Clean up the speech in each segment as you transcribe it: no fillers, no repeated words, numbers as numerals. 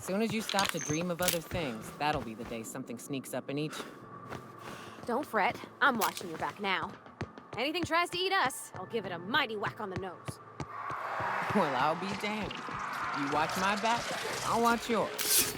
Soon as you stop to dream of other things, that'll be the day something sneaks up and eats you. Don't fret. I'm watching your back now. Anything tries to eat us, I'll give it a mighty whack on the nose. Well, I'll be damned. You watch my back, I'll watch yours.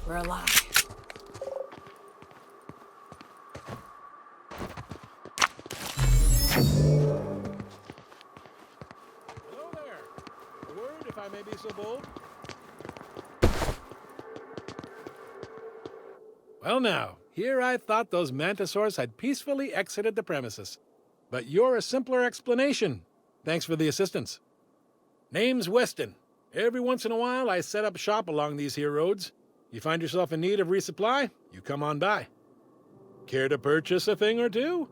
We're alive. Hello there. A word, if I may be so bold. Well now, here I thought those mantisaurs had peacefully exited the premises. But you're a simpler explanation. Thanks for the assistance. Name's Westen. Every once in a while I set up shop along these here roads. You find yourself in need of resupply, you come on by. Care to purchase a thing or two?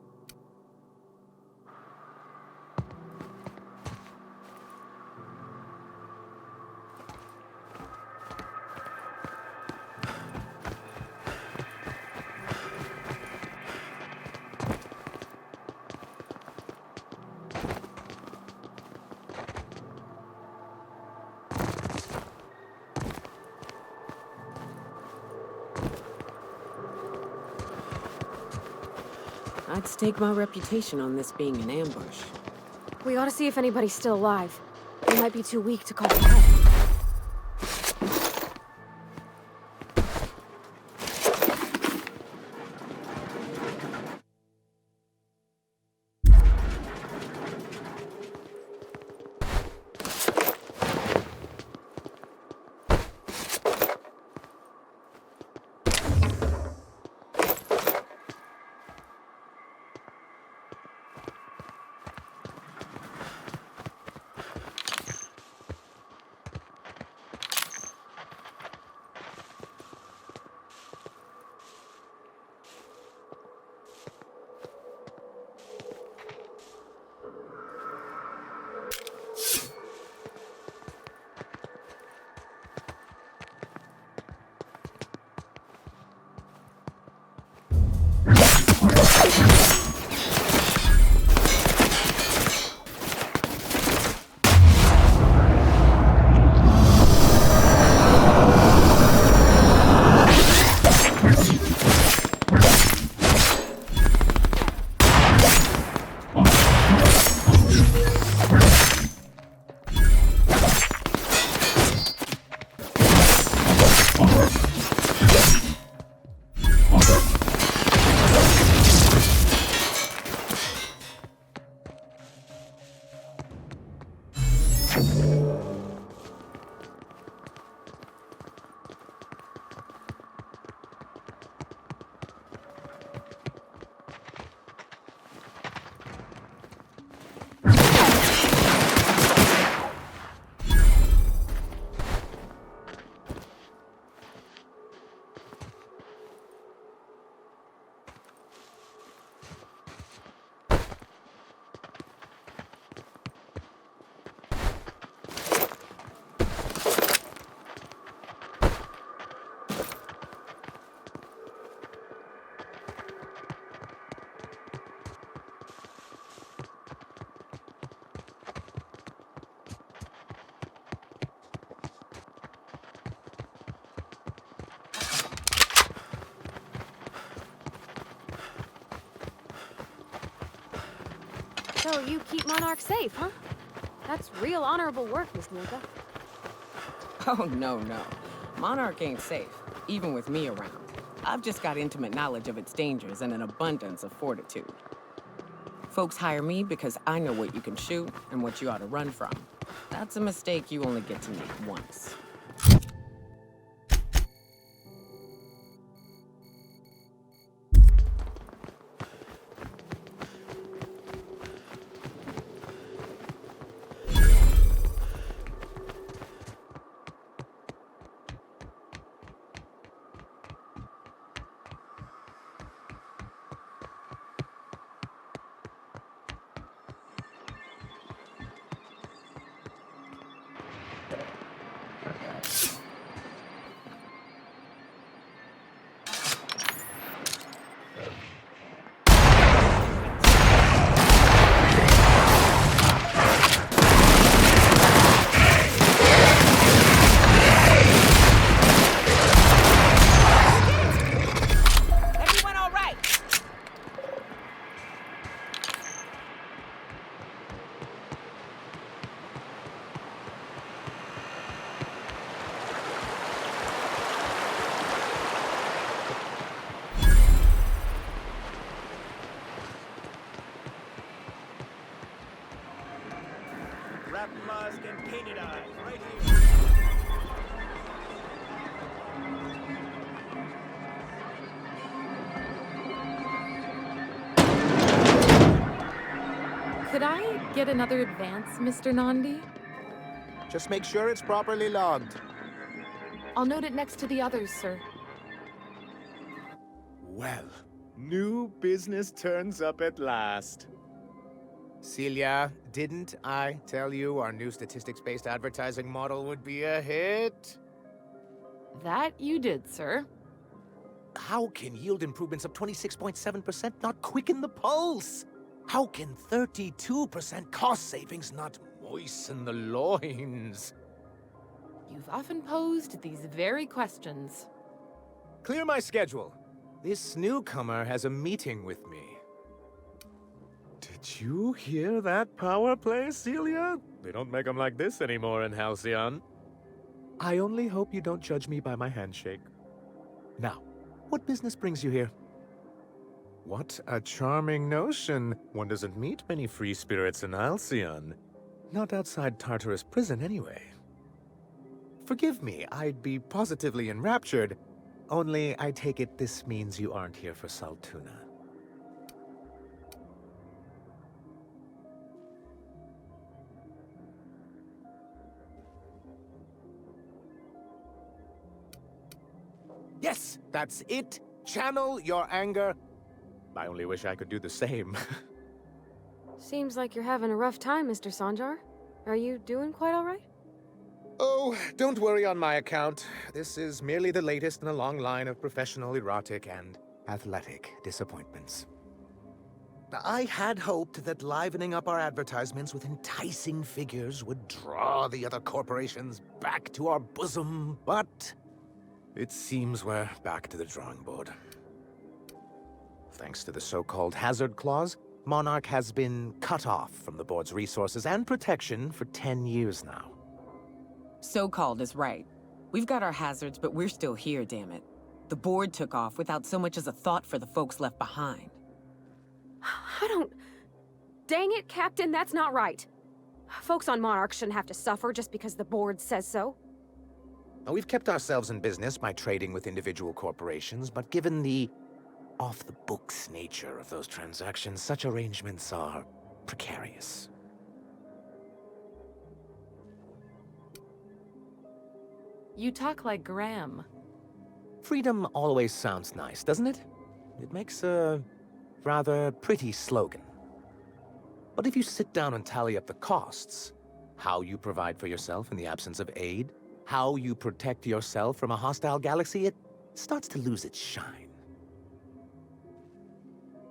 I'd stake my reputation on this being an ambush. We ought to see if anybody's still alive. They might be too weak to call for help. So you keep Monarch safe, huh? That's real honorable work, Miss Nilka. Oh, no. Monarch ain't safe, even with me around. I've just got intimate knowledge of its dangers and an abundance of fortitude. Folks hire me because I know what you can shoot and what you ought to run from. That's a mistake you only get to make once. Everyone all right? Wrap mask and painted eyes, right here. Could I get another advance, Mr. Nandi? Just make sure it's properly logged. I'll note it next to the others, sir. Well, new business turns up at last. Celia, didn't I tell you our new statistics-based advertising model would be a hit? That you did, sir. How can yield improvements of 26.7% not quicken the pulse? How can 32% cost savings not moisten the loins? You've often posed these very questions. Clear my schedule. This newcomer has a meeting with me. Did you hear that power play, Celia? They don't make them like this anymore in Halcyon. I only hope you don't judge me by my handshake. Now, what business brings you here? What a charming notion. One doesn't meet many free spirits in Halcyon. Not outside Tartarus prison, anyway. Forgive me, I'd be positively enraptured. Only, I take it this means you aren't here for Saltuna. Yes, that's it. Channel your anger. I only wish I could do the same. Seems like you're having a rough time, Mr. Sanjar. Are you doing quite all right? Oh, don't worry on my account. This is merely the latest in a long line of professional erotic and athletic disappointments. I had hoped that livening up our advertisements with enticing figures would draw the other corporations back to our bosom, but it seems we're back to the drawing board. Thanks to the so-called hazard clause, Monarch has been cut off from the board's resources and protection for 10 years now. So-called is right. We've got our hazards, but we're still here, damn it. The board took off without so much as a thought for the folks left behind. I don't... Dang it, Captain, that's not right. Folks on Monarch shouldn't have to suffer just because the board says so. Now, we've kept ourselves in business by trading with individual corporations, but given the off-the-books nature of those transactions, such arrangements are precarious. You talk like Graham. Freedom always sounds nice, doesn't it? It makes a rather pretty slogan. But if you sit down and tally up the costs, how you provide for yourself in the absence of aid, how you protect yourself from a hostile galaxy, it starts to lose its shine.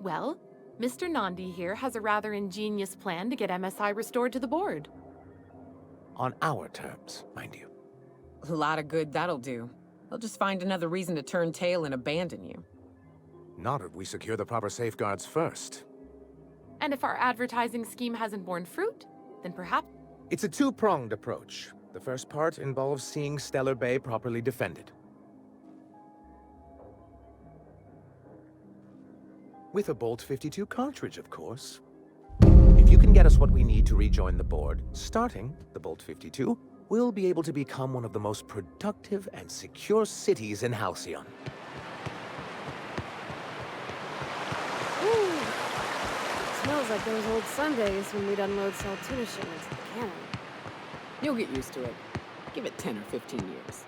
Well, Mr. Nandi here has a rather ingenious plan to get MSI restored to the board. On our terms, mind you. A lot of good that'll do. They'll just find another reason to turn tail and abandon you. Not if we secure the proper safeguards first. And if our advertising scheme hasn't borne fruit, then perhaps... It's a two-pronged approach. The first part involves seeing Stellar Bay properly defended. With a Bolt 52 cartridge, of course. If you can get us what we need to rejoin the board, starting the Bolt 52, we'll be able to become one of the most productive and secure cities in Halcyon. Ooh. Smells like those old Sundays when we'd unload Saltuna shipments at the cannon. You'll get used to it. Give it 10 or 15 years.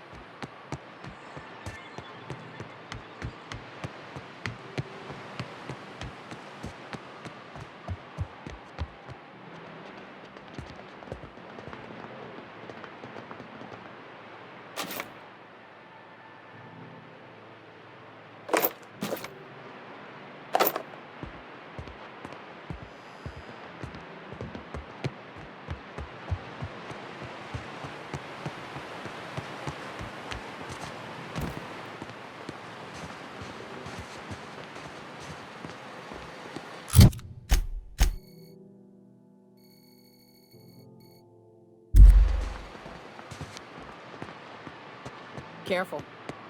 Careful.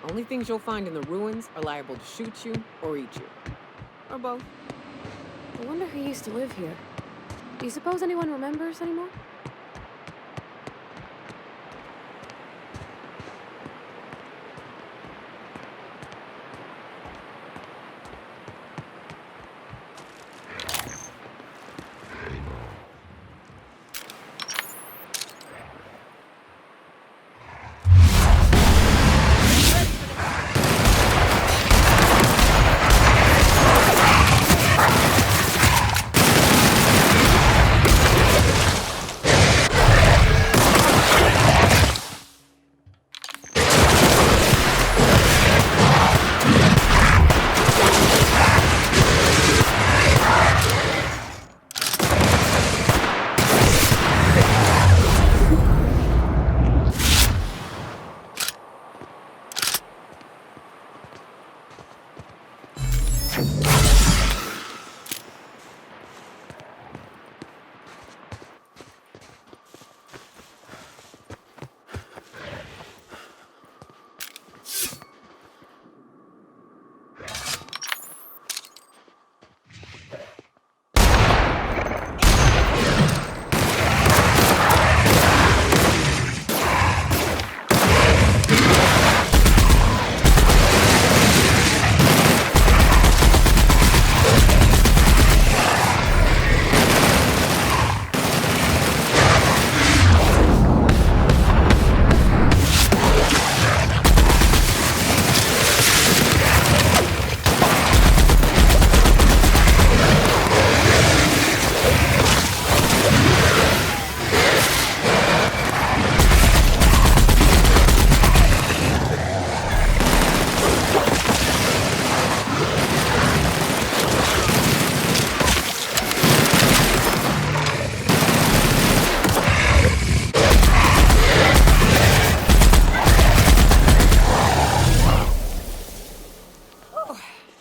Only things you'll find in the ruins are liable to shoot you or eat you. Or both. I wonder who used to live here. Do you suppose anyone remembers anymore?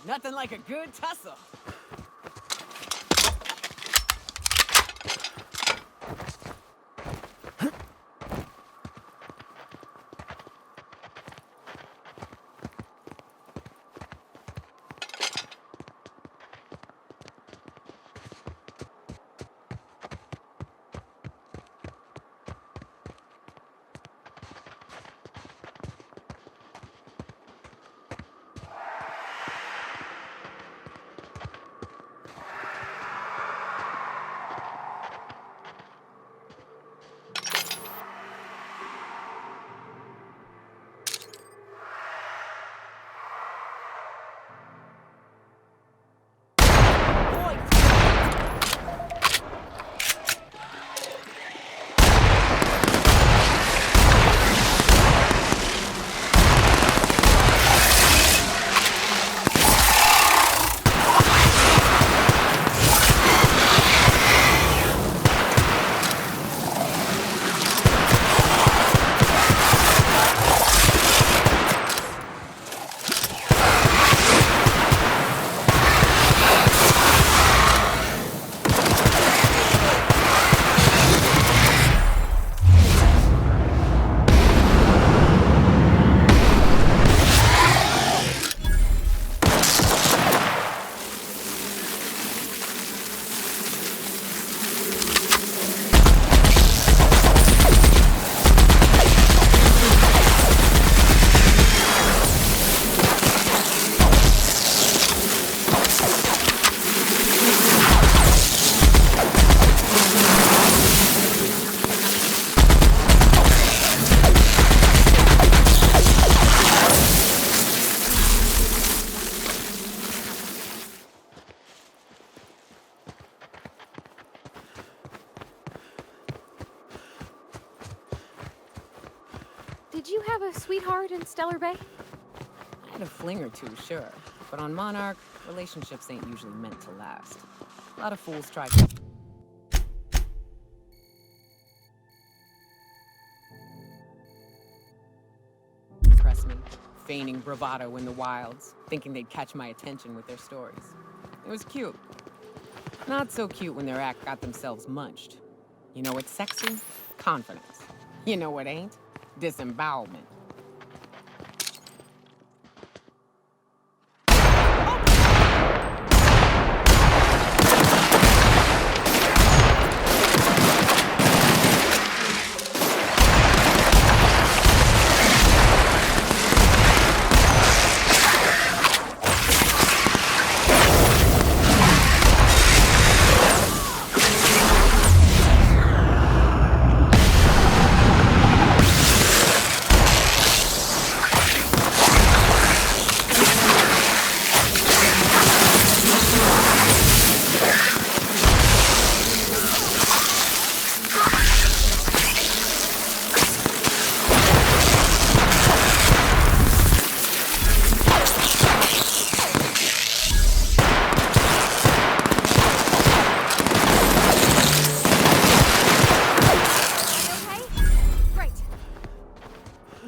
Nothing like a good tussle. you have a sweetheart in Stellar Bay? I had a fling or two, sure. But on Monarch, relationships ain't usually meant to last. A lot of fools try to... impress me, feigning bravado in the wilds, thinking they'd catch my attention with their stories. It was cute. Not so cute when their act got themselves munched. You know what's sexy? Confidence. You know what ain't? Disembowelment.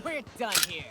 We're done here.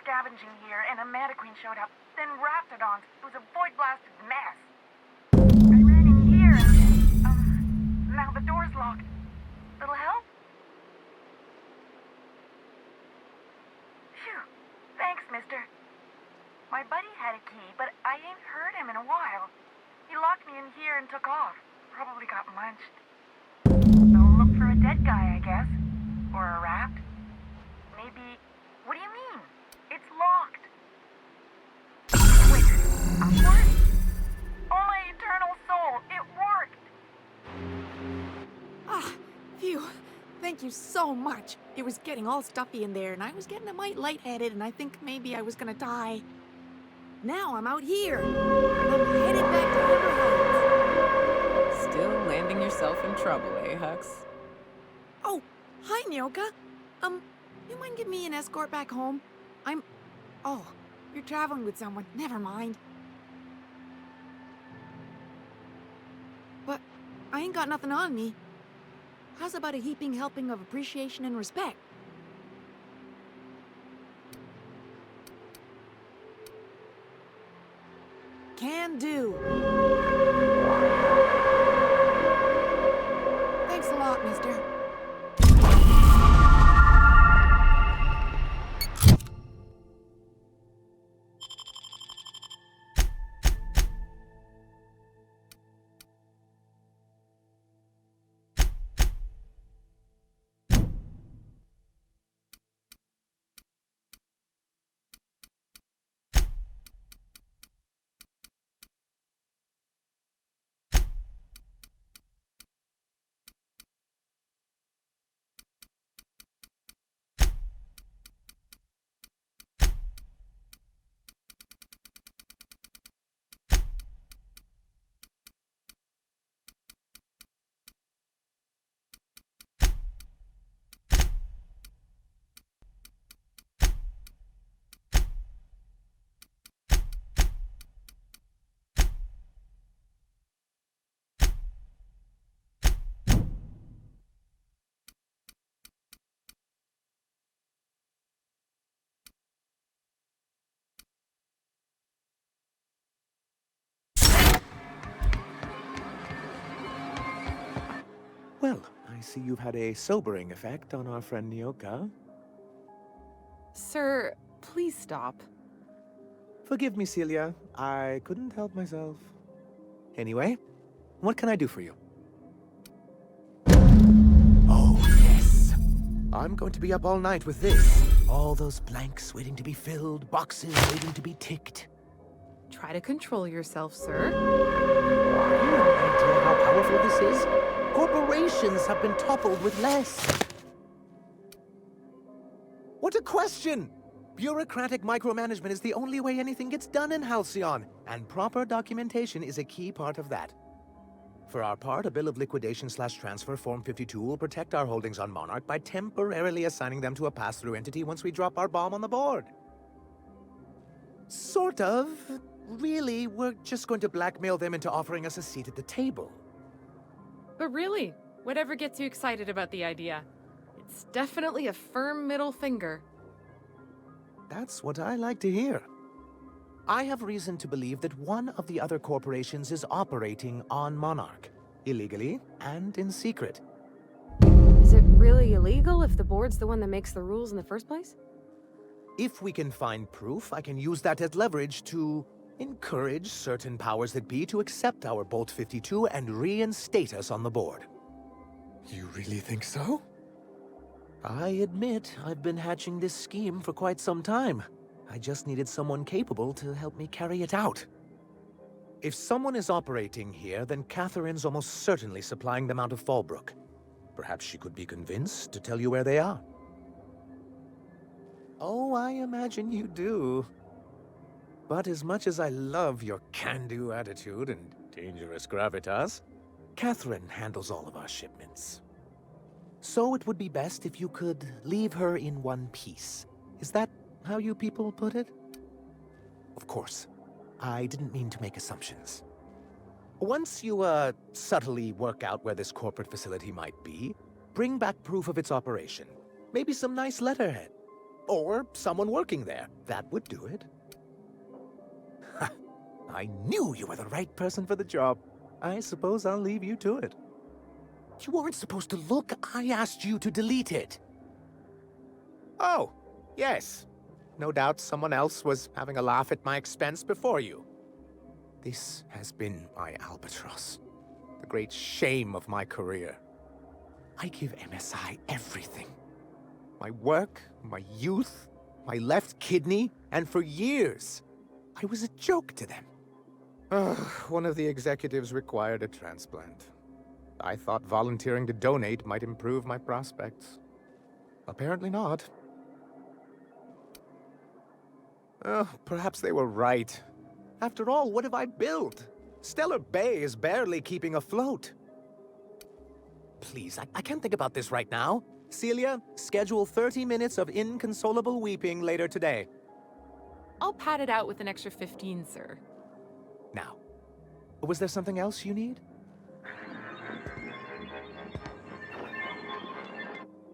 Scavenging here, and a Meta Queen showed up. Then Raptidons. It was a void-blasted mess. I ran in here, and, now the door's locked. Little help? Phew. Thanks, mister. My buddy had a key, but I ain't heard him in a while. He locked me in here and took off. Probably got munched. So look for a dead guy, I guess. Or a rat. Maybe... What do you mean? It's locked. Wait, upward? Oh, my eternal soul, it worked! Ah, phew. Thank you so much. It was getting all stuffy in there, and I was getting a mite lightheaded, and I think maybe I was gonna die. Now I'm out here. And I'm headed back to River Heights. Still landing yourself in trouble, eh, Hux? Oh, hi, Nyoka. You mind giving me an escort back home? Oh, you're traveling with someone. Never mind. But I ain't got nothing on me. How's about a heaping helping of appreciation and respect? Can do. Thanks a lot, mister. Well, I see you've had a sobering effect on our friend Nyoka. Sir, please stop. Forgive me, Celia. I couldn't help myself. Anyway, what can I do for you? Oh, yes. I'm going to be up all night with this. All those blanks waiting to be filled, boxes waiting to be ticked. Try to control yourself, sir. You have no idea how powerful this is? Corporations have been toppled with less. What a question! Bureaucratic micromanagement is the only way anything gets done in Halcyon, and proper documentation is a key part of that. For our part, a bill of liquidation/transfer Form 52 will protect our holdings on Monarch by temporarily assigning them to a pass-through entity once we drop our bomb on the board. Sort of. Really, we're just going to blackmail them into offering us a seat at the table. But really, whatever gets you excited about the idea? It's definitely a firm middle finger. That's what I like to hear. I have reason to believe that one of the other corporations is operating on Monarch, illegally and in secret. Is it really illegal if the board's the one that makes the rules in the first place? If we can find proof, I can use that as leverage to encourage certain powers that be to accept our Bolt 52 and reinstate us on the board. You really think so? I admit I've been hatching this scheme for quite some time. I just needed someone capable to help me carry it out. If someone is operating here, then Catherine's almost certainly supplying them out of Fallbrook. Perhaps she could be convinced to tell you where they are. Oh, I imagine you do. But as much as I love your can-do attitude and dangerous gravitas, Catherine handles all of our shipments. So it would be best if you could leave her in one piece. Is that how you people put it? Of course, I didn't mean to make assumptions. Once you, subtly work out where this corporate facility might be, bring back proof of its operation. Maybe some nice letterhead. Or someone working there. That would do it. I knew you were the right person for the job. I suppose I'll leave you to it. You weren't supposed to look. I asked you to delete it. Oh, yes. No doubt someone else was having a laugh at my expense before you. This has been my albatross. The great shame of my career. I give MSI everything. My work, my youth, my left kidney, and for years, I was a joke to them. One of the executives required a transplant. I thought volunteering to donate might improve my prospects. Apparently not. Oh, perhaps they were right. After all, what have I built? Stellar Bay is barely keeping afloat. Please, I can't think about this right now. Celia, schedule 30 minutes of inconsolable weeping later today. I'll pad it out with an extra 15, sir. Now, was there something else you need?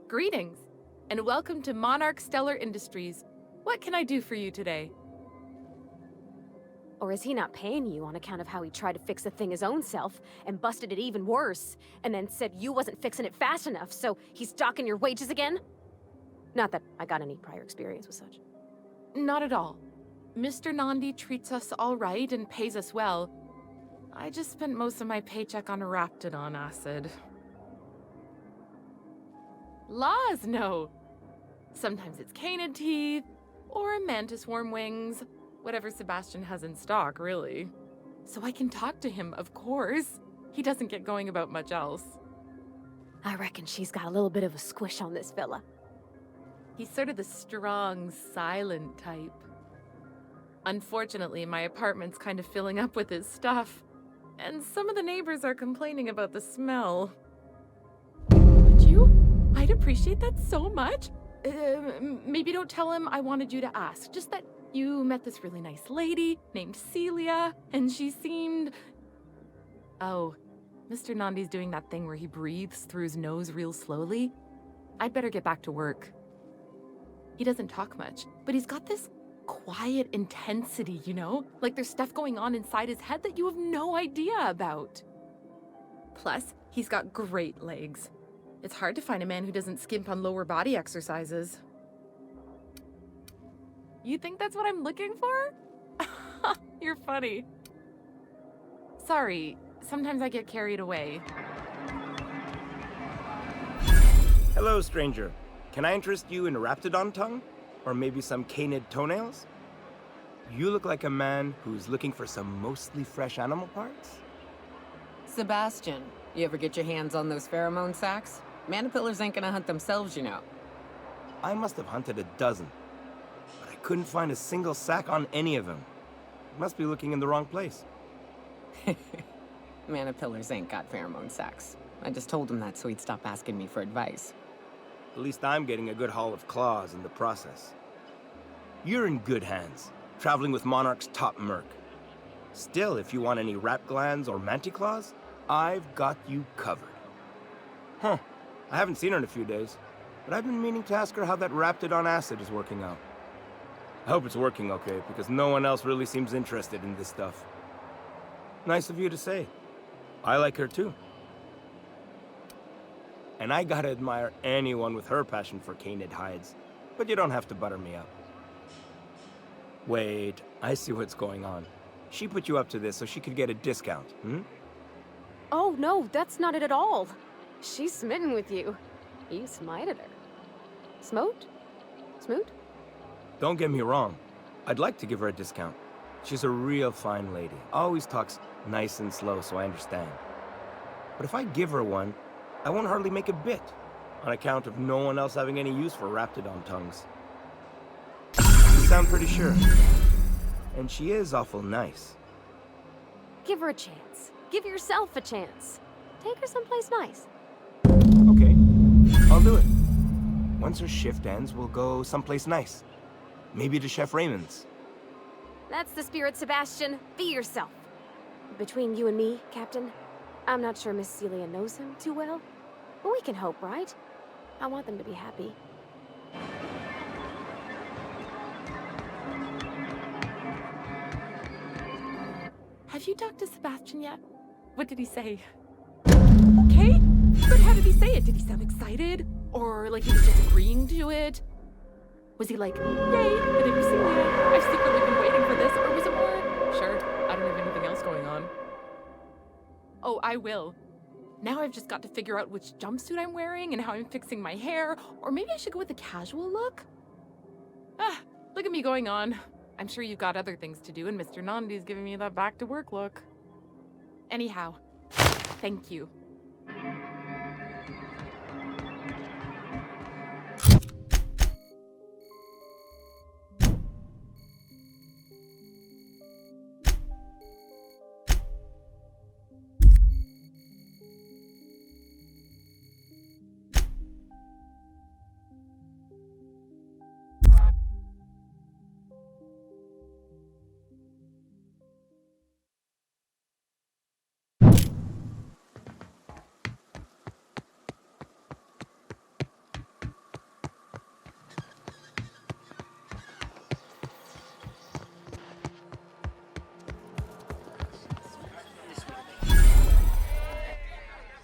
Greetings, and welcome to Monarch Stellar Industries. What can I do for you today? Or is he not paying you on account of how he tried to fix the thing his own self and busted it even worse, and then said you wasn't fixing it fast enough, so he's docking your wages again? Not that I got any prior experience with such. Not at all. Mr. Nandi treats us all right and pays us well. I just spent most of my paycheck on Raptidon acid. Laws, no. Sometimes it's canid teeth, or mantis worm wings. Whatever Sebastian has in stock, really. So I can talk to him, of course. He doesn't get going about much else. I reckon she's got a little bit of a squish on this fella. He's sort of the strong, silent type. Unfortunately, my apartment's kind of filling up with his stuff, and some of the neighbors are complaining about the smell. Would you? I'd appreciate that so much. Maybe don't tell him I wanted you to ask, just that you met this really nice lady named Celia, and she seemed... Oh, Mr. Nandi's doing that thing where he breathes through his nose real slowly. I'd better get back to work. He doesn't talk much, but he's got this quiet intensity, you know? Like there's stuff going on inside his head that you have no idea about. Plus, he's got great legs. It's hard to find a man who doesn't skimp on lower body exercises. You think that's what I'm looking for? You're funny. Sorry, sometimes I get carried away. Hello, stranger. Can I interest you in Raptidon tongue? Or maybe some canid toenails? You look like a man who's looking for some mostly fresh animal parts? Sebastian, you ever get your hands on those pheromone sacs? Manipillars ain't gonna hunt themselves, you know. I must have hunted a dozen, but I couldn't find a single sack on any of them. Must be looking in the wrong place. Manipillars ain't got pheromone sacs. I just told him that so he'd stop asking me for advice. At least I'm getting a good haul of claws in the process. You're in good hands, traveling with Monarch's top merc. Still, if you want any rat glands or manticlaws, I've got you covered. Huh. I haven't seen her in a few days, but I've been meaning to ask her how that Raptidon acid is working out. I hope it's working okay, because no one else really seems interested in this stuff. Nice of you to say. I like her too. And I gotta admire anyone with her passion for canid hides, but you don't have to butter me up. Wait, I see what's going on. She put you up to this so she could get a discount, hmm? Oh, no, that's not it at all. She's smitten with you. You smited her. Smote? Smoot? Don't get me wrong. I'd like to give her a discount. She's a real fine lady. Always talks nice and slow so I understand. But if I give her one, I won't hardly make a bit, on account of no one else having any use for Raptidon tongues. You sound pretty sure. And she is awful nice. Give her a chance. Give yourself a chance. Take her someplace nice. Okay, I'll do it. Once her shift ends, we'll go someplace nice. Maybe to Chef Raymond's. That's the spirit, Sebastian. Be yourself. Between you and me, Captain, I'm not sure Miss Celia knows him too well. But we can hope, right? I want them to be happy. Have you talked to Sebastian yet? What did he say? Okay, but how did he say it? Did he sound excited? Or like he was just agreeing to it? Was he like, yay, the name of Celia, I've secretly been waiting for this? Or was it more, sure, I don't have anything else going on. Oh, I will. Now I've just got to figure out which jumpsuit I'm wearing and how I'm fixing my hair, or maybe I should go with a casual look? Look at me going on. I'm sure you've got other things to do, and Mr. Nandi's giving me that back-to-work look. Anyhow, thank you.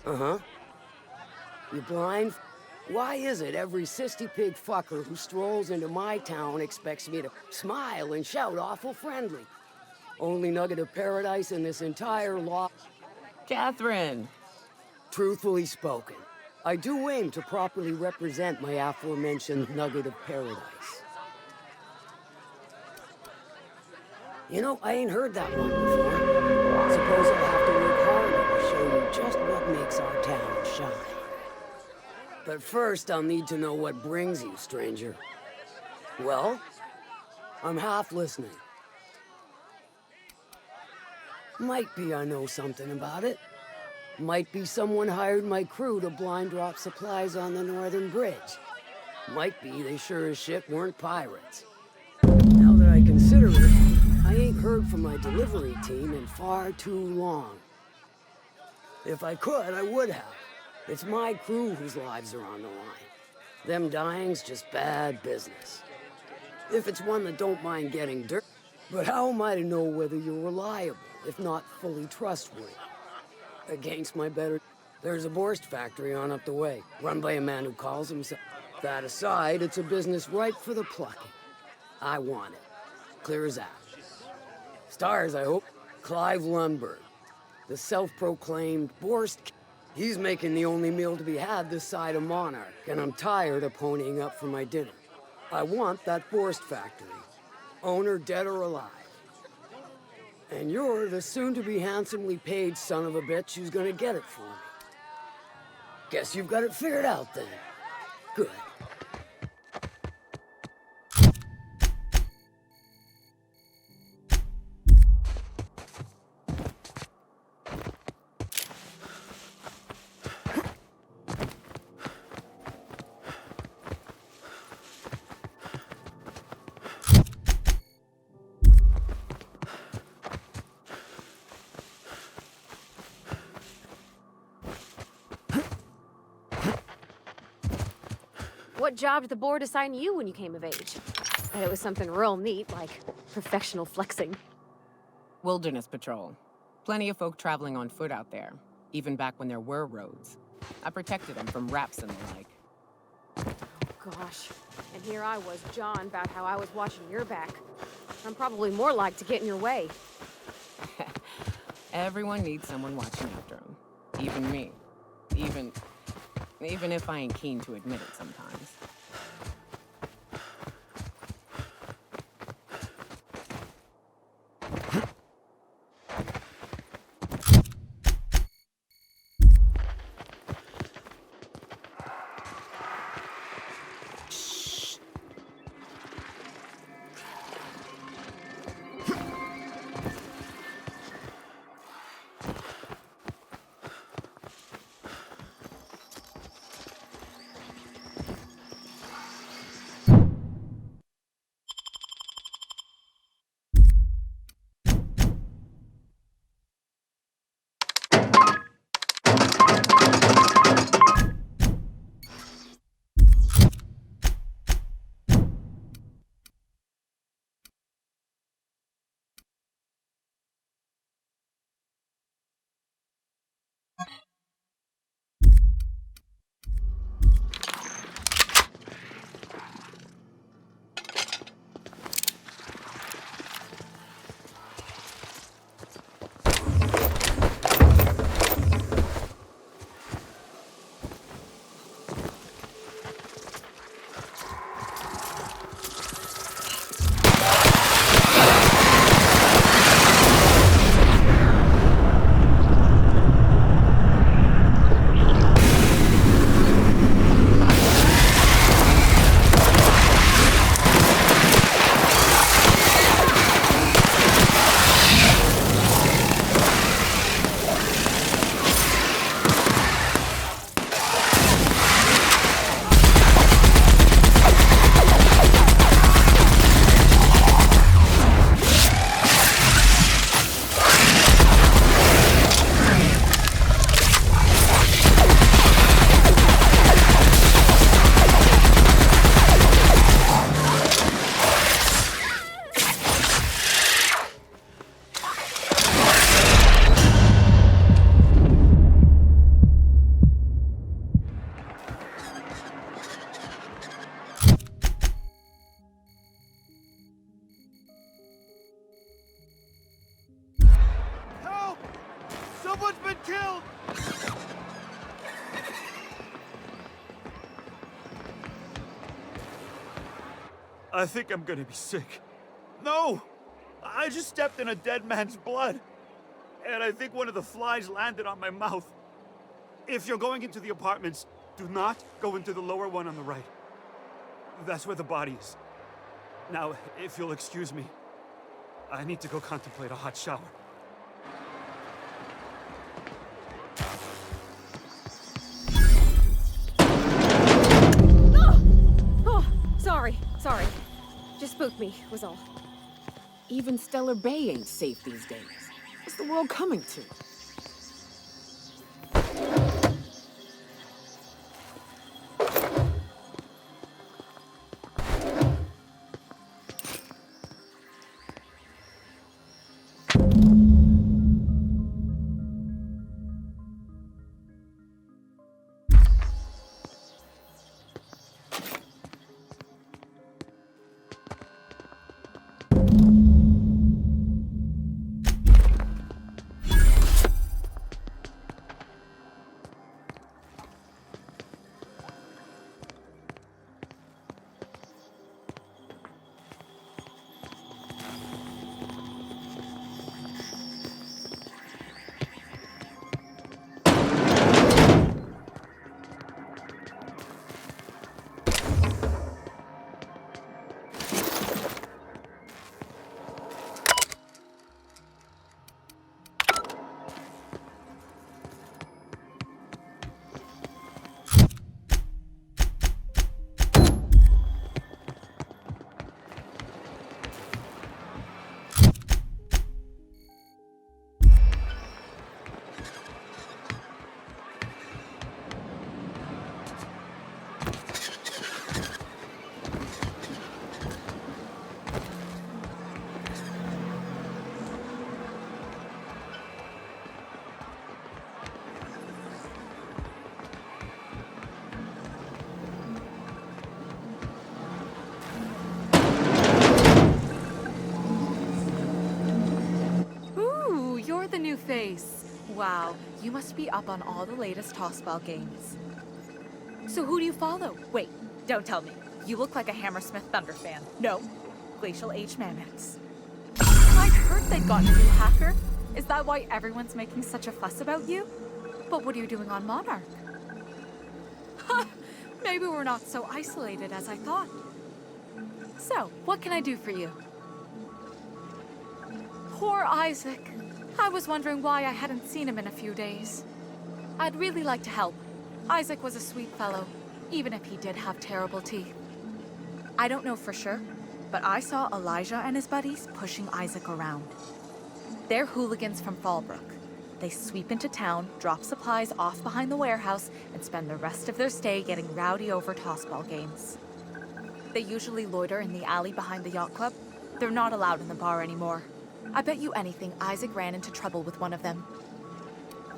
Uh-huh. You blind? Why is it every sissy pig fucker who strolls into my town expects me to smile and shout awful friendly? Only nugget of paradise in this entire law. Catherine! Truthfully spoken, I do aim to properly represent my aforementioned nugget of paradise. You know, I ain't heard that one before. Suppose I'll have to work harder to show you just what makes our town shine. But first, I'll need to know what brings you, stranger. Well, I'm half listening. Might be I know something about it. Might be someone hired my crew to blind drop supplies on the northern bridge. Might be they sure as shit weren't pirates. Now that I consider it, I ain't heard from my delivery team in far too long. If I could, I would have. It's my crew whose lives are on the line. Them dying's just bad business. If it's one that don't mind getting dirt. But how am I to know whether you're reliable, if not fully trustworthy? Against my better... There's a Borst factory on up the way, run by a man who calls himself... That aside, it's a business ripe for the plucking. I want it. Clear as that. Stars, I hope. Clive Lundberg, the self-proclaimed Borst... He's making the only meal to be had this side of Monarch, and I'm tired of ponying up for my dinner. I want that Borst factory. Owner dead or alive. And you're the soon-to-be handsomely paid son of a bitch who's gonna get it for me. Guess you've got it figured out then. Good. What job did the board assign you when you came of age? Bet it was something real neat, like professional flexing. Wilderness patrol. Plenty of folk traveling on foot out there, even back when there were roads. I protected them from raps and the like. Gosh. And here I was, John, about how I was watching your back. I'm probably more like to get in your way. Everyone needs someone watching after them. Even me. Even if I ain't keen to admit it sometimes. killed! I think I'm gonna be sick. No! I just stepped in a dead man's blood. And I think one of the flies landed on my mouth. If you're going into the apartments, do not go into the lower one on the right. That's where the body is. Now, if you'll excuse me, I need to go contemplate a hot shower. Oh, sorry. Just spooked me, was all. Even Stellar Bay ain't safe these days. What's the world coming to? The new face. Wow, you must be up on all the latest tossball games. So who do you follow? Wait, don't tell me. You look like a Hammersmith Thunder fan. No, Glacial Age Mammoths. I'd heard they'd gotten a new hacker. Is that why everyone's making such a fuss about you? But what are you doing on Monarch? Huh, maybe we're not so isolated as I thought. So, what can I do for you? Poor Isaac. I was wondering why I hadn't seen him in a few days. I'd really like to help. Isaac was a sweet fellow, even if he did have terrible teeth. I don't know for sure, but I saw Elijah and his buddies pushing Isaac around. They're hooligans from Fallbrook. They sweep into town, drop supplies off behind the warehouse, and spend the rest of their stay getting rowdy over tossball games. They usually loiter in the alley behind the yacht club. They're not allowed in the bar anymore. I bet you anything Isaac ran into trouble with one of them.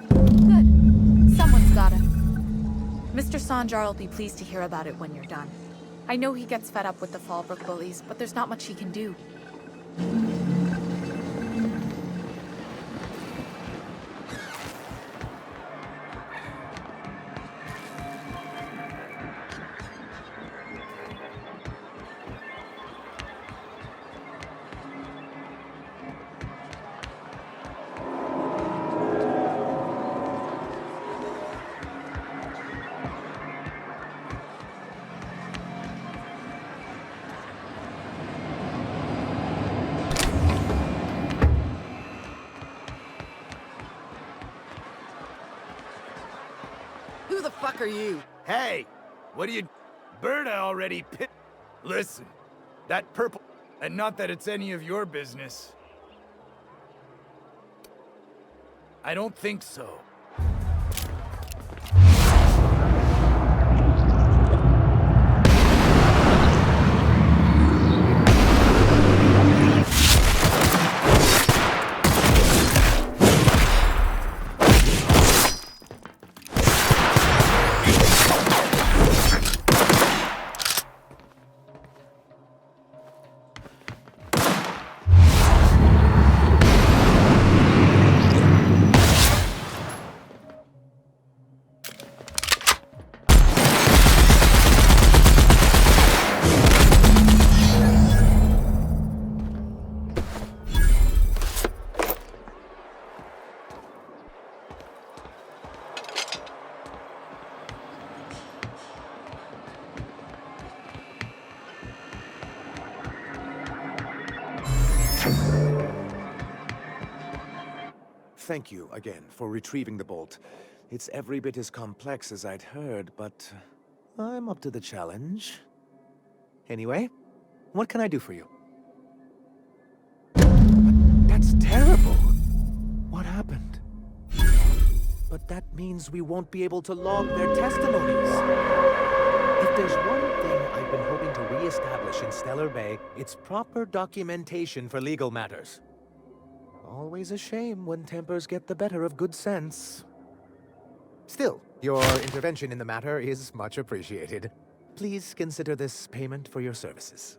Good. Someone's got him. Mr. Sanjar will be pleased to hear about it when you're done. I know he gets fed up with the Fallbrook bullies, but there's not much he can do. Who the fuck are you? Hey, what do you... Berta already pit... Listen, that purple... And not that it's any of your business. I don't think so. thank you again for retrieving the bolt. It's every bit as complex as I'd heard, but I'm up to the challenge. Anyway, what can I do for you? That's terrible! What happened? But that means we won't be able to log their testimonies. If there's one thing I've been hoping to re-establish in Stellar Bay, it's proper documentation for legal matters. Always a shame when tempers get the better of good sense. Still, your intervention in the matter is much appreciated. Please consider this payment for your services.